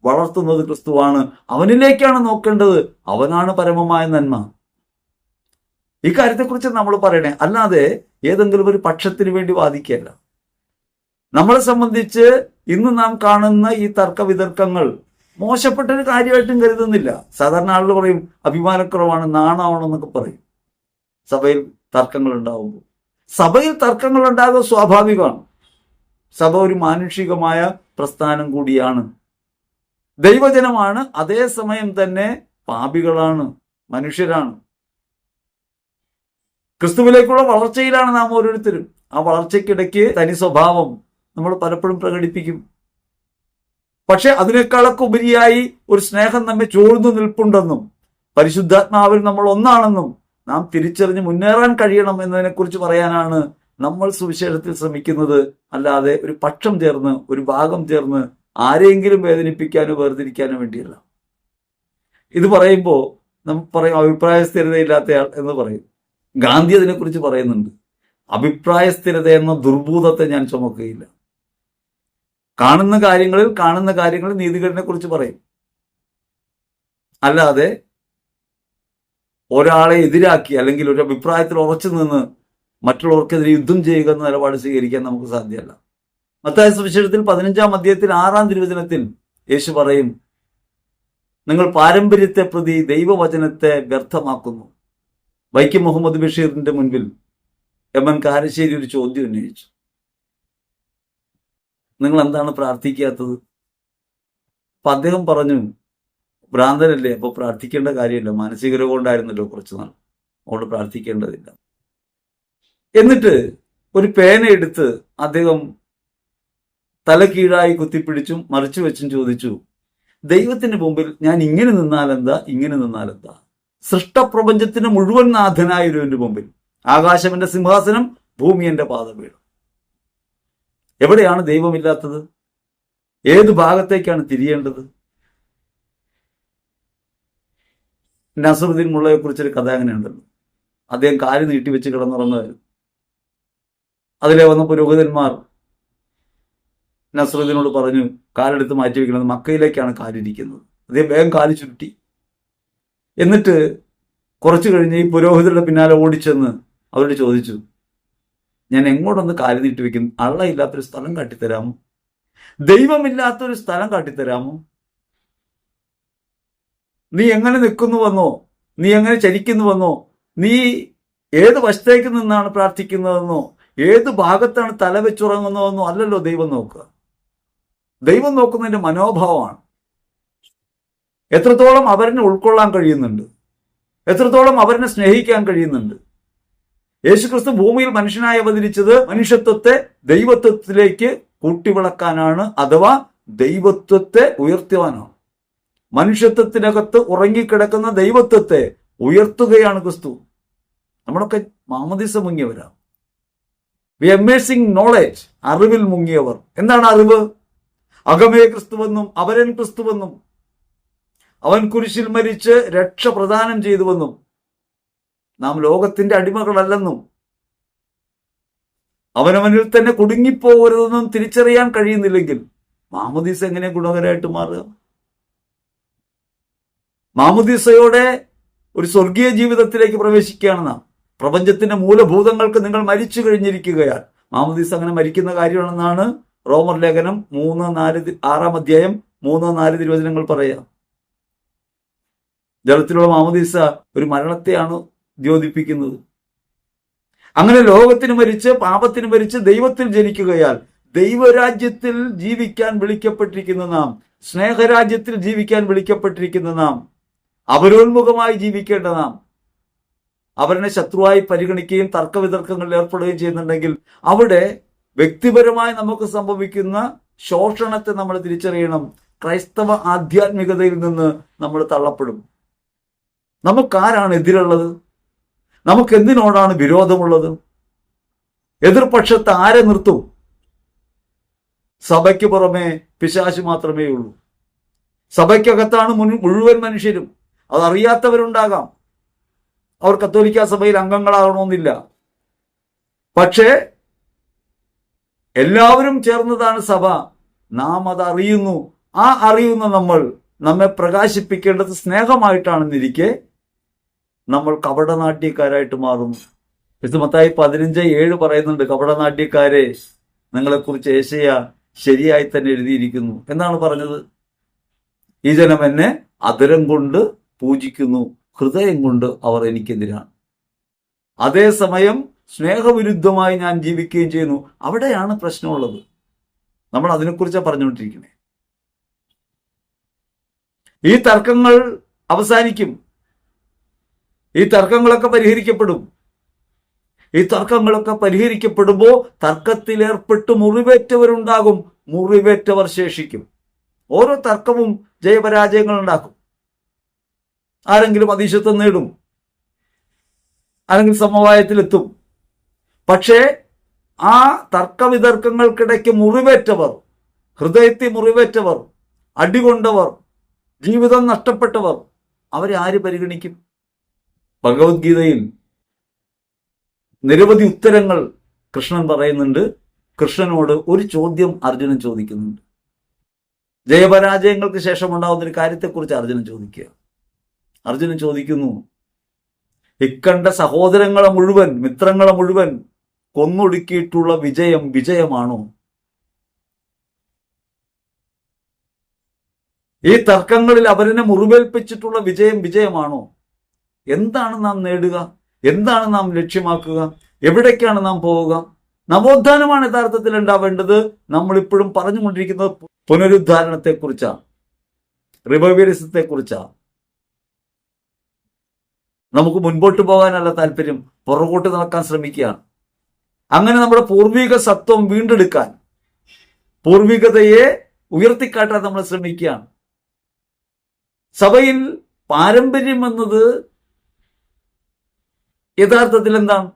വളർത്തുന്നത് ക്രിസ്തുവാണ്, അവനിലേക്കാണ് നോക്കേണ്ടത്, അവനാണ് പരമമായ നന്മ. ഈ കാര്യത്തെക്കുറിച്ച് നമ്മൾ പറയണേ, അല്ലാതെ ഏതെങ്കിലും ഒരു പക്ഷത്തിന് വേണ്ടി വാദിക്കുകയല്ല. നമ്മളെ സംബന്ധിച്ച് ഇന്ന് നാം കാണുന്ന ഈ തർക്ക വിതർക്കങ്ങൾ മോശപ്പെട്ടൊരു കാര്യമായിട്ടും കരുതുന്നില്ല. സാധാരണ ആളുകൾ പറയും അഭിമാനക്കുറവാണ്, നാണമാണെന്നൊക്കെ പറയും സഭയിൽ തർക്കങ്ങൾ ഉണ്ടാകുമ്പോൾ. സഭയിൽ തർക്കങ്ങൾ ഉണ്ടാകുക സ്വാഭാവികമാണ്. സഭ ഒരു മാനുഷികമായ പ്രസ്ഥാനം കൂടിയാണ്, ദൈവജനമാണ്, അതേസമയം തന്നെ പാപികളാണ്, മനുഷ്യരാണ്. ക്രിസ്തുവിലേക്കുള്ള വളർച്ചയിലാണ് നാം ഓരോരുത്തരും. ആ വളർച്ചയ്ക്കിടയ്ക്ക് തനി സ്വഭാവം നമ്മൾ പലപ്പോഴും പ്രകടിപ്പിക്കും. പക്ഷെ അതിനേക്കാളൊക്കെ ഉപരിയായി ഒരു സ്നേഹം നമ്മെ ചോർന്നു നിൽപ്പുണ്ടെന്നും പരിശുദ്ധാത്മാവിൽ നമ്മൾ ഒന്നാണെന്നും നാം തിരിച്ചറിഞ്ഞ് മുന്നേറാൻ കഴിയണം എന്നതിനെക്കുറിച്ച് പറയാനാണ് നമ്മൾ സുവിശേഷത്തിൽ ശ്രമിക്കുന്നത്. അല്ലാതെ ഒരു പക്ഷം ചേർന്ന്, ഒരു ഭാഗം ചേർന്ന് ആരെങ്കിലും വേദനിപ്പിക്കാനോ വേർതിരിക്കാനോ വേണ്ടിയല്ല. ഇത് പറയുമ്പോൾ നമ്മൾ പറയും അഭിപ്രായ സ്ഥിരതയില്ലാത്തയാൾ എന്ന് പറയും. ഗാന്ധി അതിനെക്കുറിച്ച് പറയുന്നുണ്ട്, അഭിപ്രായ സ്ഥിരത എന്ന ദുർഭൂതത്തെ ഞാൻ ചുമക്കുകയില്ല. കാണുന്ന കാര്യങ്ങളിൽ നീതികേടിനെ കുറിച്ച് പറയും, അല്ലാതെ ഒരാളെ എതിരാക്കി അല്ലെങ്കിൽ ഒരു അഭിപ്രായത്തിൽ ഉറച്ചു നിന്ന് മറ്റുള്ളവർക്കെതിരെ യുദ്ധം ചെയ്യുക എന്ന നിലപാട് സ്വീകരിക്കാൻ നമുക്ക് സാധ്യമല്ല. മത്തായി സുവിശേഷത്തിൽ 15-ാം അധ്യായത്തിൽ 6-ാം തിരുവചനത്തിൽ യേശു പറയും, നിങ്ങൾ പാരമ്പര്യത്തെ പ്രതി ദൈവവചനത്തെ വ്യർത്ഥമാക്കുന്നു. വൈക്കം മുഹമ്മദ് ബഷീറിന്റെ മുൻപിൽ എം.എൻ. കാരശ്ശേരി ഒരു ചോദ്യം ഉന്നയിച്ചു, നിങ്ങൾ എന്താണ് പ്രാർത്ഥിക്കാത്തത്? അപ്പൊ അദ്ദേഹം പറഞ്ഞു, ഭ്രാന്തനല്ലേ, അപ്പൊ പ്രാർത്ഥിക്കേണ്ട കാര്യമില്ല, മാനസിക രോഗം ഉണ്ടായിരുന്നല്ലോ കുറച്ചു നാൾ, അതുകൊണ്ട് പ്രാർത്ഥിക്കേണ്ടതില്ല. എന്നിട്ട് ഒരു പേന എടുത്ത് അദ്ദേഹം തല കീഴായി കുത്തിപ്പിടിച്ചും മറിച്ചു വെച്ചും ചോദിച്ചു, ദൈവത്തിന്റെ മുമ്പിൽ ഞാൻ ഇങ്ങനെ നിന്നാലെന്താ? സൃഷ്ടപ്രപഞ്ചത്തിന് മുഴുവൻ നാഥനായൊരുവന്റെ മുമ്പിൽ ആകാശം എന്റെ സിംഹാസനം, ഭൂമി എന്റെ പാദപീഠം. എവിടെയാണ് ദൈവമില്ലാത്തത്? ഏത് ഭാഗത്തേക്കാണ് തിരിയേണ്ടത്? നസറുദ്ദീൻ മുള്ളയെ കുറിച്ചൊരു കഥ അങ്ങനെ ഉണ്ടല്ലോ. അദ്ദേഹം കാല് നീട്ടിവെച്ച് കിടന്നുറങ്ങുമായിരുന്നു. അതിലെ വന്ന പുരോഹിതന്മാർ നസറുദ്ദീനോട് പറഞ്ഞു, കാലെടുത്ത് മാറ്റി വെക്കുന്നത്, മക്കയിലേക്കാണ് കാലിരിക്കുന്നത്. അദ്ദേഹം വേഗം കാല് ചുരുട്ടി. എന്നിട്ട് കുറച്ചു കഴിഞ്ഞ് ഈ പുരോഹിതരുടെ പിന്നാലെ ഓടിച്ചെന്ന് അവരോട് ചോദിച്ചു, ഞാൻ എങ്ങോട്ടൊന്ന് കാല് നീട്ടി വെക്കുന്നു? അള്ളയില്ലാത്തൊരു സ്ഥലം കാട്ടിത്തരാമോ? ദൈവമില്ലാത്തൊരു സ്ഥലം കാട്ടിത്തരാമോ? നീ എങ്ങനെ നിൽക്കുന്നുവെന്നോ, നീ എങ്ങനെ ചരിക്കുന്നുവെന്നോ, നീ ഏത് വശത്തേക്ക് നിന്നാണ് പ്രാർത്ഥിക്കുന്നതെന്നോ ഏത് ഭാഗത്താണ് തല വെച്ചുറങ്ങുന്നതെന്നോ അല്ലല്ലോ ദൈവം നോക്കുക. ദൈവം നോക്കുന്നതിന്റെ മനോഭാവമാണ്. എത്രത്തോളം അവരിനെ ഉൾക്കൊള്ളാൻ കഴിയുന്നുണ്ട്, എത്രത്തോളം അവരിനെ സ്നേഹിക്കാൻ കഴിയുന്നുണ്ട്. യേശുക്രിസ്തു ഭൂമിയിൽ മനുഷ്യനായി അവതരിച്ചത് മനുഷ്യത്വത്തെ ദൈവത്വത്തിലേക്ക് കൂട്ടിവിളക്കാനാണ്, അഥവാ ദൈവത്വത്തെ ഉയർത്തുവാനാണ്. മനുഷ്യത്വത്തിനകത്ത് ഉറങ്ങിക്കിടക്കുന്ന ദൈവത്വത്തെ ഉയർത്തുകയാണ് ക്രിസ്തു. നമ്മളൊക്കെ മാമോദീസ മുങ്ങിയവരാണ്. വി അമേസിംഗ് നോളേജ്, അറിവിൽ മുങ്ങിയവർ. എന്താണ് അറിവ്? അകമേ ക്രിസ്തുവെന്നും അവരൻ ക്രിസ്തുവെന്നും അവൻ കുരിശിൽ മരിച്ച് രക്ഷ പ്രദാനം ചെയ്തുവെന്നും നാം ലോകത്തിന്റെ അടിമകളല്ലെന്നും അവനവനിൽ തന്നെ കുടുങ്ങിപ്പോകരുതെന്നും തിരിച്ചറിയാൻ കഴിയുന്നില്ലെങ്കിൽ മാമോദീസ എങ്ങനെ ഗുണകരമായിട്ട് മാറുക? മാമോദീസയോടെ ഒരു സ്വർഗീയ ജീവിതത്തിലേക്ക് പ്രവേശിക്കുകയാണ് നാം. പ്രപഞ്ചത്തിന്റെ മൂലഭൂതങ്ങൾക്ക് നിങ്ങൾ മരിച്ചു കഴിഞ്ഞിരിക്കുകയാൽ. മാമോദീസ അങ്ങനെ മരിക്കുന്ന കാര്യമാണെന്നാണ് റോമർ ലേഖനം 6 അധ്യായം 3-4 തിരുവചനങ്ങൾ പറയാം. ജലത്തിലുള്ള മാമോദീസ ഒരു മരണത്തെയാണ് ദ്യോതിപ്പിക്കുന്നത്. അങ്ങനെ ലോകത്തിന് മരിച്ച് പാപത്തിന് മരിച്ച് ദൈവത്തിൽ ജനിക്കുകയാൽ ദൈവരാജ്യത്തിൽ ജീവിക്കാൻ വിളിക്കപ്പെട്ടിരിക്കുന്ന നാം, സ്നേഹരാജ്യത്തിൽ ജീവിക്കാൻ വിളിക്കപ്പെട്ടിരിക്കുന്ന നാം, അപരോന്മുഖമായി ജീവിക്കേണ്ട നാം അവരെ ശത്രുവായി പരിഗണിക്കുകയും തർക്കവിതർക്കങ്ങളിൽ ഏർപ്പെടുകയും ചെയ്യുന്നുണ്ടെങ്കിൽ അവിടെ വ്യക്തിപരമായി നമുക്ക് സംഭവിക്കുന്ന ശോഷണത്തെ നമ്മൾ തിരിച്ചറിയണം. ക്രൈസ്തവ ആധ്യാത്മികതയിൽ നിന്ന് നമ്മൾ തള്ളപ്പെടും. നമുക്കാരാണ് എതിരുള്ളത്? നമുക്ക് എന്തിനോടാണ് വിരോധമുള്ളത്? എതിർപക്ഷത്ത് ആരെ നിർത്തും? സഭയ്ക്ക് പുറമെ പിശാച് മാത്രമേ ഉള്ളൂ. സഭയ്ക്കകത്താണ് മുഴുവൻ മനുഷ്യരും. അതറിയാത്തവരുണ്ടാകാം. അവർ കത്തോലിക്ക സഭയിൽ അംഗങ്ങളാകണമെന്നില്ല. പക്ഷേ എല്ലാവരും ചേർന്നതാണ് സഭ. നാം അത് അറിയുന്നു. ആ അറിയുന്ന നമ്മെ പ്രകാശിപ്പിക്കേണ്ടത് സ്നേഹമായിട്ടാണെന്നിരിക്കെ നമ്മൾ കപടനാട്യക്കാരായിട്ട് മാറുന്നു. മത്തായി 15:7 പറയുന്നുണ്ട്, കപടനാട്യക്കാരെ, നിങ്ങളെക്കുറിച്ച് യേശയ്യ ശരിയായി തന്നെ എഴുതിയിരിക്കുന്നു. എന്നാണ് പറഞ്ഞത്? ഈ ജനം എന്നെ അധരം കൊണ്ട് പൂജിക്കുന്നു, ഹൃദയം കൊണ്ട് അവർ എനിക്കെതിരാണ്. അതേസമയം സ്നേഹവിരുദ്ധമായി ഞാൻ ജീവിക്കുകയും ചെയ്യുന്നു. അവിടെയാണ് പ്രശ്നമുള്ളത്. നമ്മൾ അതിനെക്കുറിച്ചാണ് പറഞ്ഞുകൊണ്ടിരിക്കുന്നത്. ഈ തർക്കങ്ങൾ അവസാനിക്കും. ഈ തർക്കങ്ങളൊക്കെ പരിഹരിക്കപ്പെടും. ഈ തർക്കങ്ങളൊക്കെ പരിഹരിക്കപ്പെടുമ്പോൾ തർക്കത്തിലേർപ്പെട്ട് മുറിവേറ്റവരുണ്ടാകും, മുറിവേറ്റവർ ശേഷിക്കും. ഓരോ തർക്കവും ജയപരാജയങ്ങൾ ഉണ്ടാക്കും. ആരെങ്കിലും അതീശത്വം നേടും, ആരെങ്കിലും സമവായത്തിലെത്തും. പക്ഷേ ആ തർക്കവിതർക്കങ്ങൾക്കിടയ്ക്ക് മുറിവേറ്റവർ, ഹൃദയത്തിൽ മുറിവേറ്റവർ, അടികൊണ്ടവർ, ജീവിതം നഷ്ടപ്പെട്ടവർ, അവരെ ആര് പരിഗണിക്കും? ഭഗവത്ഗീതയിൽ നിരവധി ഉത്തരങ്ങൾ കൃഷ്ണൻ പറയുന്നുണ്ട്. കൃഷ്ണനോട് ഒരു ചോദ്യം അർജുനൻ ചോദിക്കുന്നുണ്ട്. ജയപരാജയങ്ങൾക്ക് ശേഷം ഉണ്ടാകുന്ന ഒരു കാര്യത്തെക്കുറിച്ച് അർജുനൻ ചോദിക്കുക. അർജുനൻ ചോദിക്കുന്നു, ഇക്കണ്ട സഹോദരങ്ങളെ മുഴുവൻ, മിത്രങ്ങളെ മുഴുവൻ കൊന്നൊടുക്കിയിട്ടുള്ള വിജയം വിജയമാണോ? ഈ തർക്കങ്ങളിൽ അവരെ മുറിവേൽപ്പിച്ചിട്ടുള്ള വിജയം വിജയമാണോ? എന്താണ് നാം നേടുക? എന്താണ് നാം ലക്ഷ്യമാക്കുക? എവിടേക്കാണ് നാം പോവുക? നവോത്ഥാനമാണ് യഥാർത്ഥത്തിൽ ഉണ്ടാവേണ്ടത്. നമ്മളിപ്പോഴും പറഞ്ഞുകൊണ്ടിരിക്കുന്നത് പുനരുദ്ധാരണത്തെക്കുറിച്ചാണ്, റിവൈവലിസത്തെക്കുറിച്ചാണ്. നമുക്ക് മുൻപോട്ട് പോകാനല്ല താല്പര്യം, പുറകോട്ട് നടക്കാൻ ശ്രമിക്കുകയാണ്. അങ്ങനെ നമ്മുടെ പൂർവിക സത്വം വീണ്ടെടുക്കാൻ, പൂർവികതയെ ഉയർത്തിക്കാട്ടാൻ നമ്മൾ ശ്രമിക്കുകയാണ്. സഭയിൽ പാരമ്പര്യം എന്നത് യഥാർത്ഥത്തിൽ എന്താണ്?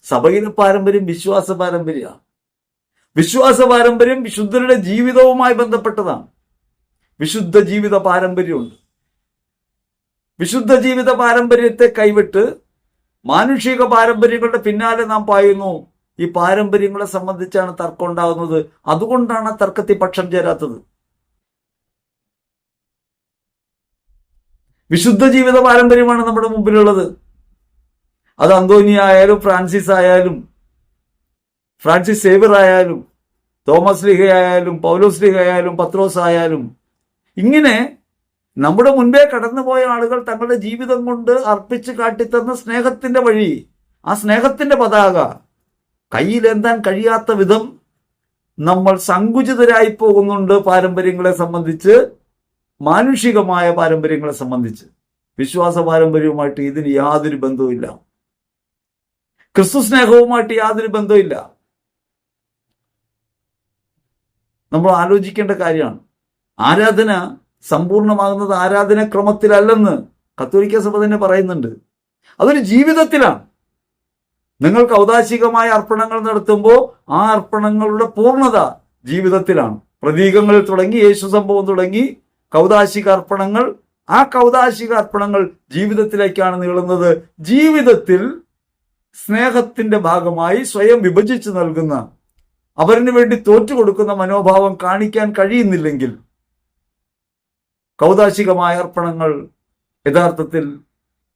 സഭയിലെ പാരമ്പര്യം വിശ്വാസ പാരമ്പര്യമാണ്. വിശ്വാസ പാരമ്പര്യം വിശുദ്ധരുടെ ജീവിതവുമായി ബന്ധപ്പെട്ടതാണ്. വിശുദ്ധ ജീവിത പാരമ്പര്യമുണ്ട്. വിശുദ്ധ ജീവിത പാരമ്പര്യത്തെ കൈവിട്ട് മാനുഷിക പാരമ്പര്യങ്ങളുടെ പിന്നാലെ നാം പായുന്നു. ഈ പാരമ്പര്യങ്ങളെ സംബന്ധിച്ചാണ് തർക്കം ഉണ്ടാകുന്നത്. അതുകൊണ്ടാണ് തർക്കത്തിൽ പക്ഷം ചേരാത്തത്. വിശുദ്ധ ജീവിത പാരമ്പര്യമാണ് നമ്മുടെ മുമ്പിലുള്ളത്. അത് അന്തോനിയ ആയാലും ഫ്രാൻസിസ് ആയാലും ഫ്രാൻസിസ് സേവ്യർ ആയാലും തോമസ് ലീഹ ആയാലും പൗലോസ് ലീഹ ആയാലും പത്രോസ് ആയാലും ഇങ്ങനെ നമ്മുടെ മുൻപേ കടന്നുപോയ ആളുകൾ തങ്ങളുടെ ജീവിതം കൊണ്ട് അർപ്പിച്ച് കാട്ടിത്തന്ന സ്നേഹത്തിന്റെ വഴി, ആ സ്നേഹത്തിന്റെ പതാക കയ്യിലെന്താൻ കഴിയാത്ത വിധം നമ്മൾ സങ്കുചിതരായി പോകുന്നുണ്ട്. പാരമ്പര്യങ്ങളെ സംബന്ധിച്ച്, മാനുഷികമായ പാരമ്പര്യങ്ങളെ സംബന്ധിച്ച്. വിശ്വാസ പാരമ്പര്യവുമായിട്ട് ഇതിന് യാതൊരു ബന്ധവുമില്ല. ക്രിസ്തു സ്നേഹവുമായിട്ട് യാതൊരു ബന്ധവുമില്ല. നമ്മൾ ആലോചിക്കേണ്ട കാര്യമാണ്. ആരാധന സമ്പൂർണ്ണമാകുന്നത് ആരാധനാക്രമത്തിലല്ലെന്ന് കത്തോലിക്ക സഭ തന്നെ പറയുന്നുണ്ട്. അതൊരു ജീവിതത്തിലാണ്. നിങ്ങൾ കൗദാശികമായ അർപ്പണങ്ങൾ നടത്തുമ്പോൾ ആ അർപ്പണങ്ങളുടെ പൂർണ്ണത ജീവിതത്തിലാണ്. പ്രതീകങ്ങളിൽ തുടങ്ങി, യേശു സംഭവം തുടങ്ങി, കൗദാശിക അർപ്പണങ്ങൾ, ആ കൗദാശിക അർപ്പണങ്ങൾ ജീവിതത്തിലേക്കാണ് നീളുന്നത്. ജീവിതത്തിൽ സ്നേഹത്തിന്റെ ഭാഗമായി സ്വയം വിഭജിച്ച് നൽകുന്ന, അവരിന് വേണ്ടി തോറ്റുകൊടുക്കുന്ന മനോഭാവം കാണിക്കാൻ കഴിയുന്നില്ലെങ്കിൽ കൗദാശികമായ അർപ്പണങ്ങൾ യഥാർത്ഥത്തിൽ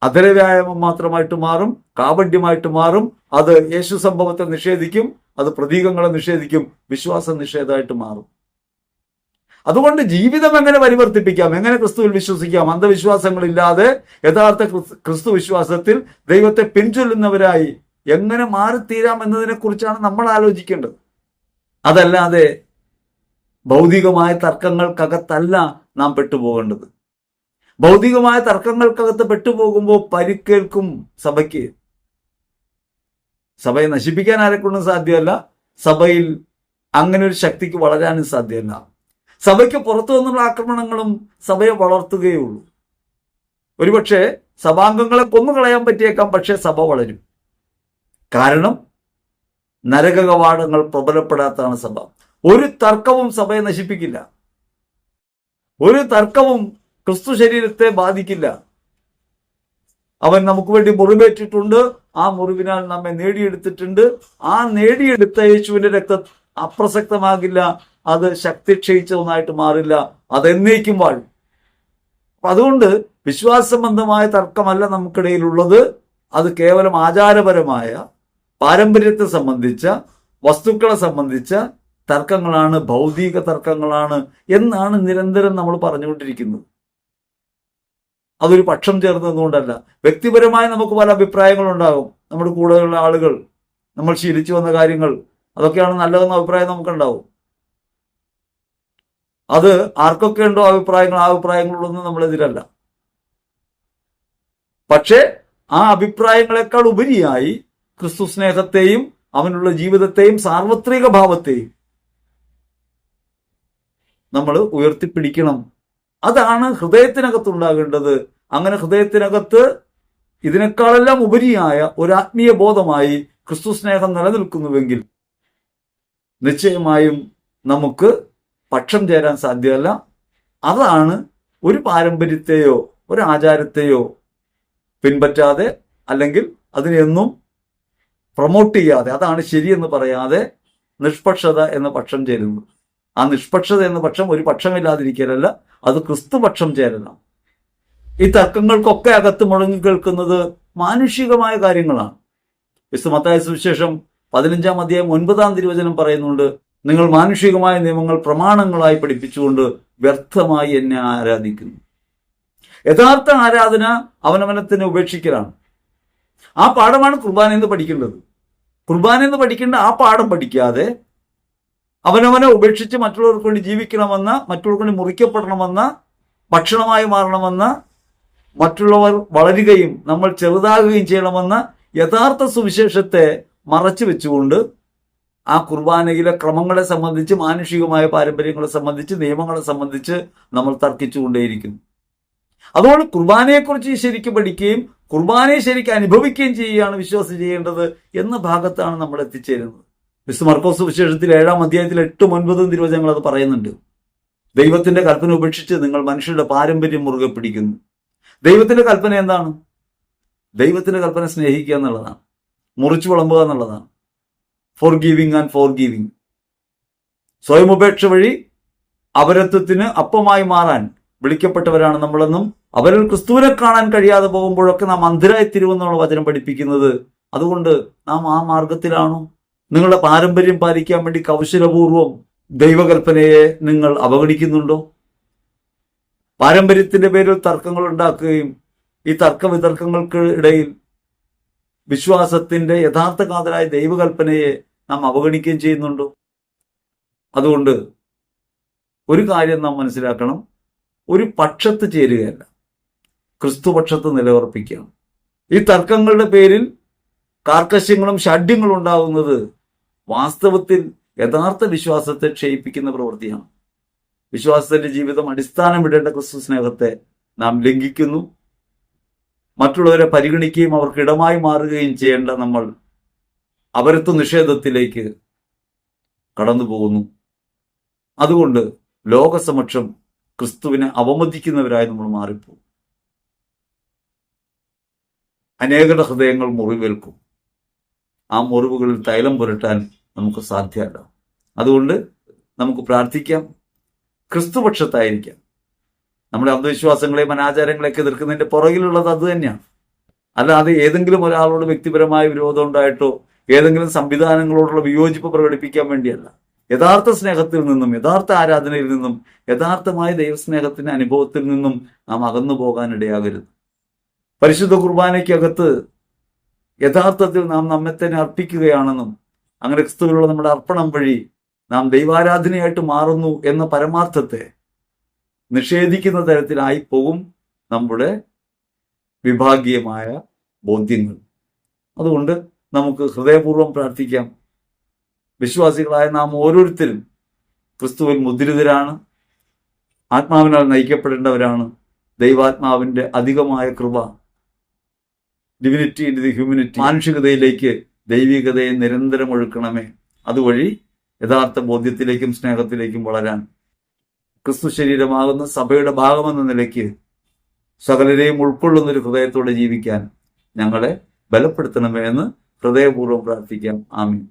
അധരവ്യായാമം മാത്രമായിട്ട് മാറും, കാപഢ്യമായിട്ട് മാറും. അത് യേശു സംഭവത്തെ നിഷേധിക്കും, അത് പ്രതീകങ്ങളെ നിഷേധിക്കും, വിശ്വാസ നിഷേധമായിട്ട് മാറും. അതുകൊണ്ട് ജീവിതം എങ്ങനെ പരിവർത്തിപ്പിക്കാം, എങ്ങനെ ക്രിസ്തുവിൽ വിശ്വസിക്കാം, അന്ധവിശ്വാസങ്ങളില്ലാതെ യഥാർത്ഥ ക്രിസ്തു വിശ്വാസത്തിൽ ദൈവത്തെ പിൻചൊല്ലുന്നവരായി എങ്ങനെ മാറിത്തീരാം എന്നതിനെ കുറിച്ചാണ് നമ്മൾ ആലോചിക്കേണ്ടത്. അതല്ലാതെ ഭൗതികമായ തർക്കങ്ങൾക്കകത്തല്ല നാം പെട്ടുപോകേണ്ടത്. ഭൗതികമായ തർക്കങ്ങൾക്കകത്ത് പെട്ടുപോകുമ്പോൾ പരിക്കേൽക്കും സഭയ്ക്ക്. സഭയെ നശിപ്പിക്കാൻ ആരെക്കൊണ്ടും സാധ്യമല്ല. സഭയിൽ അങ്ങനെ ഒരു ശക്തിക്ക് വളരാനും സാധ്യമല്ല. സഭയ്ക്ക് പുറത്തു നിന്നുള്ള ആക്രമണങ്ങളും സഭയെ വളർത്തുകയുള്ളൂ. ഒരുപക്ഷെ സഭാംഗങ്ങളെ കൊന്നുകളയാൻ പറ്റിയേക്കാം, പക്ഷേ സഭ വളരും. കാരണം നരക കവാടങ്ങൾ പ്രബലപ്പെടാത്തതാണ് സഭ. ഒരു തർക്കവും സഭയെ നശിപ്പിക്കില്ല. ഒരു തർക്കവും ക്രിസ്തു ശരീരത്തെ ബാധിക്കില്ല. അവൻ നമുക്ക് വേണ്ടി മുറിവേറ്റിട്ടുണ്ട്, ആ മുറിവിനാൽ നമ്മെ നേടിയെടുത്തിട്ടുണ്ട്. ആ നേടിയെടുത്ത യേശുവിന്റെ രക്തം അപ്രസക്തമാകില്ല, അത് ശക്തി ക്ഷയിച്ച ഒന്നായിട്ട് മാറില്ല, അതെന്നേക്കും വാഴും. അതുകൊണ്ട് വിശ്വാസ സംബന്ധമായ തർക്കമല്ല നമുക്കിടയിലുള്ളത്. അത് കേവലം ആചാരപരമായ, പാരമ്പര്യത്തെ സംബന്ധിച്ച, വസ്തുക്കളെ സംബന്ധിച്ച തർക്കങ്ങളാണ്, ഭൗതിക തർക്കങ്ങളാണ് എന്നാണ് നിരന്തരം നമ്മൾ പറഞ്ഞുകൊണ്ടിരിക്കുന്നത്. അതൊരു പക്ഷം ചേർന്നതുകൊണ്ടല്ല. വ്യക്തിപരമായി നമുക്ക് പല അഭിപ്രായങ്ങളുണ്ടാകും. നമ്മുടെ കൂടെയുള്ള ആളുകൾ, നമ്മൾ ശീലിച്ചു വന്ന കാര്യങ്ങൾ, അതൊക്കെയാണ് നല്ലതെന്ന അഭിപ്രായം നമുക്കുണ്ടാവും. അത് ആർക്കൊക്കെ ഉണ്ടോ അഭിപ്രായങ്ങൾ, ആ അഭിപ്രായങ്ങളൊന്നും നമ്മളെതിരല്ല. പക്ഷേ ആ അഭിപ്രായങ്ങളെക്കാൾ ഉപരിയായി ക്രിസ്തു സ്നേഹത്തെയും അവനുള്ള ജീവിതത്തെയും സാർവത്രിക ഭാവത്തെയും നമ്മൾ ഉയർത്തിപ്പിടിക്കണം. അതാണ് ഹൃദയത്തിനകത്തുണ്ടാകേണ്ടത്. അങ്ങനെ ഹൃദയത്തിനകത്ത് ഇതിനേക്കാളെല്ലാം ഉപരിയായ ഒരു ആത്മീയ ബോധമായി ക്രിസ്തു സ്നേഹം നിലനിൽക്കുന്നുവെങ്കിൽ നിശ്ചയമായും നമുക്ക് പക്ഷം ചേരാൻ സാധ്യമല്ല. അതാണ് ഒരു പാരമ്പര്യത്തെയോ ഒരു ആചാരത്തെയോ പിൻപറ്റാതെ, അല്ലെങ്കിൽ അതിനെയൊന്നും പ്രൊമോട്ട് ചെയ്യാതെ, അതാണ് ശരിയെന്ന് പറയാതെ നിഷ്പക്ഷത എന്ന പക്ഷം ചേരുന്നു. ആ നിഷ്പക്ഷത എന്ന പക്ഷം ഒരു പക്ഷമില്ലാതിരിക്കലല്ല, അത് ക്രിസ്തു പക്ഷം ചേരണം. ഈ തർക്കങ്ങൾക്കൊക്കെ അകത്ത് മുഴങ്ങി കേൾക്കുന്നത് മാനുഷികമായ കാര്യങ്ങളാണ്. വിശുദ്ധ മത്തായി സുവിശേഷം 15-ാം അധ്യായം 9-ാം തിരുവചനം പറയുന്നുണ്ട്, നിങ്ങൾ മാനുഷികമായ നിയമങ്ങൾ പ്രമാണങ്ങളായി പഠിപ്പിച്ചുകൊണ്ട് വ്യർത്ഥമായി എന്നെ ആരാധിക്കുന്നു. യഥാർത്ഥ ആരാധന അവനവനത്തിനെ ഉപേക്ഷിക്കലാണ്. ആ പാഠമാണ് കുർബാനയെന്ന് പഠിക്കേണ്ടത്. കുർബാനയെന്ന് പഠിക്കേണ്ട ആ പാഠം പഠിക്കാതെ അവനവനെ ഉപേക്ഷിച്ച് മറ്റുള്ളവർക്ക് വേണ്ടി ജീവിക്കണമെന്ന, മറ്റുള്ളവർക്ക് വേണ്ടി മുറിക്കപ്പെടണമെന്ന, ഭക്ഷണമായി മാറണമെന്ന, മറ്റുള്ളവർ വളരുകയും നമ്മൾ ചെറുതാകുകയും ചെയ്യണമെന്ന യഥാർത്ഥ സുവിശേഷത്തെ മറച്ചു വെച്ചുകൊണ്ട് ആ കുർബാനയിലെ ക്രമങ്ങളെ സംബന്ധിച്ച്, മാനുഷികമായ പാരമ്പര്യങ്ങളെ സംബന്ധിച്ച്, നിയമങ്ങളെ സംബന്ധിച്ച് നമ്മൾ തർക്കിച്ചുകൊണ്ടേയിരിക്കുന്നു. അതുകൊണ്ട് കുർബാനയെക്കുറിച്ച് ശരിക്കും പഠിക്കുകയും കുർബാനയെ ശരിക്കും അനുഭവിക്കുകയും ചെയ്യുകയാണ് വിശ്വാസം ചെയ്യേണ്ടത് എന്ന ഭാഗത്താണ് നമ്മൾ എത്തിച്ചേരുന്നത്. വിശുദ്ധ മർക്കോസ് സുവിശേഷത്തിൽ 7-ാം അധ്യായത്തിൽ 8-9 തിരുവചനങ്ങൾ അത് പറയുന്നുണ്ട്. ദൈവത്തിന്റെ കൽപ്പന ഉപേക്ഷിച്ച് നിങ്ങൾ മനുഷ്യരുടെ പാരമ്പര്യം മുറുകെ പിടിക്കുന്നു. ദൈവത്തിന്റെ കൽപ്പന എന്താണ്? ദൈവത്തിന്റെ കൽപ്പന സ്നേഹിക്കുക എന്നുള്ളതാണ്, മുറിച്ചു വിളമ്പുക എന്നുള്ളതാണ്. Forgiving and forgiving. സ്വയം ഉപേക്ഷ വഴി അപരത്വത്തിന് അപ്പമായി മാറാൻ വിളിക്കപ്പെട്ടവരാണ് നമ്മളെന്നും, അവരിൽ ക്രിസ്തുവിനെ കാണാൻ കഴിയാതെ പോകുമ്പോഴൊക്കെ നാം അന്ധരായി തീരുമെന്നുള്ള വചനം പഠിപ്പിക്കുന്നത്. അതുകൊണ്ട് നാം ആ മാർഗത്തിലാണോ? നിങ്ങളുടെ പാരമ്പര്യം പാലിക്കാൻ വേണ്ടി കൗശലപൂർവം ദൈവകൽപ്പനയെ നിങ്ങൾ അവഗണിക്കുന്നുണ്ടോ? പാരമ്പര്യത്തിന്റെ പേരിൽ തർക്കങ്ങൾ ഉണ്ടാക്കുകയും ഈ തർക്ക വിതർക്കങ്ങൾക്ക് ഇടയിൽ വിശ്വാസത്തിന്റെ യഥാർത്ഥ കാതലായ ദൈവകൽപ്പനയെ നാം അവഗണിക്കുകയും ചെയ്യുന്നുണ്ടോ? അതുകൊണ്ട് ഒരു കാര്യം നാം മനസ്സിലാക്കണം, ഒരു പക്ഷത്ത് ചേരുകയല്ല, ക്രിസ്തുപക്ഷത്ത് നിലയുറപ്പിക്കുകയാണ്. ഈ തർക്കങ്ങളുടെ പേരിൽ കാർക്കശ്യങ്ങളും ഷാഢ്യങ്ങളും ഉണ്ടാകുന്നത് വാസ്തവത്തിൽ യഥാർത്ഥ വിശ്വാസത്തെ ക്ഷയിപ്പിക്കുന്ന പ്രവൃത്തിയാണ്. വിശ്വാസത്തിന്റെ ജീവിതം അടിസ്ഥാനമിടേണ്ട ക്രിസ്തു സ്നേഹത്തെ നാം ലംഘിക്കുന്നു. മറ്റുള്ളവരെ പരിഗണിക്കുകയും അവർക്ക് ഇടമായി മാറുകയും ചെയ്യേണ്ട നമ്മൾ അപരത്വ നിഷേധത്തിലേക്ക് കടന്നു പോകുന്നു. അതുകൊണ്ട് ലോകസമക്ഷം ക്രിസ്തുവിനെ അവമതിക്കുന്നവരായി നമ്മൾ മാറിപ്പോകും. അനേകരുടെ ഹൃദയങ്ങൾ മുറിവേൽക്കും. ആ മുറിവുകളിൽ തൈലം പുരട്ടാൻ നമുക്ക് സാധ്യമല്ല. അതുകൊണ്ട് നമുക്ക് പ്രാർത്ഥിക്കാം, ക്രിസ്തുപക്ഷത്തായിരിക്കാം. നമ്മുടെ അന്ധവിശ്വാസങ്ങളെയും അനാചാരങ്ങളെയൊക്കെ എതിർക്കുന്നതിന്റെ പുറകിലുള്ളത് അത് തന്നെയാണ്. അല്ലാതെ ഏതെങ്കിലും ഒരാളോട് വ്യക്തിപരമായ വിരോധം ഉണ്ടായിട്ടോ ഏതെങ്കിലും സംവിധാനങ്ങളോടുള്ള വിയോജിപ്പ് പ്രകടിപ്പിക്കാൻ വേണ്ടിയല്ല. യഥാർത്ഥ സ്നേഹത്തിൽ നിന്നും, യഥാർത്ഥ ആരാധനയിൽ നിന്നും, യഥാർത്ഥമായ ദൈവസ്നേഹത്തിന്റെ അനുഭവത്തിൽ നിന്നും നാം അകന്നു പോകാനിടയാകരുത്. പരിശുദ്ധ കുർബാനയ്ക്കകത്ത് യഥാർത്ഥത്തിൽ നാം നമ്മെ തന്നെ അർപ്പിക്കുകയാണെന്നും അങ്ങനെ ക്രിസ്തുവിലുള്ള നമ്മുടെ അർപ്പണം വഴി നാം ദൈവാരാധനയായിട്ട് മാറുന്നു എന്ന പരമാർത്ഥത്തെ നിഷേധിക്കുന്ന തരത്തിലായി പോകും നമ്മുടെ വിഭാഗീയമായ ബോധ്യങ്ങൾ. അതുകൊണ്ട് നമുക്ക് ഹൃദയപൂർവ്വം പ്രാർത്ഥിക്കാം. വിശ്വാസികളായ നാം ഓരോരുത്തരും ക്രിസ്തുവിൽ മുദ്രിതരാണ്, ആത്മാവിനാൽ നയിക്കപ്പെടേണ്ടവരാണ്. ദൈവാത്മാവിന്റെ അധികമായ കൃപ, ഡിവിനിറ്റി ഇൻ ദി ഹ്യൂമനിറ്റി, മാനുഷികതയിലേക്ക് ദൈവികതയെ നിരന്തരം ഒഴുക്കണമേ. അതുവഴി യഥാർത്ഥ ബോധ്യത്തിലേക്കും സ്നേഹത്തിലേക്കും വളരാൻ ക്രിസ്തു ശരീരമാകുന്ന സഭയുടെ ഭാഗമെന്ന നിലയ്ക്ക് സകലരെയും ഉൾക്കൊള്ളുന്നൊരു ഹൃദയത്തോടെ ജീവിക്കാൻ ഞങ്ങളെ ബലപ്പെടുത്തണമേ എന്ന് ഹൃദയപൂർവ്വം പ്രാർത്ഥിക്കാം. ആമീൻ.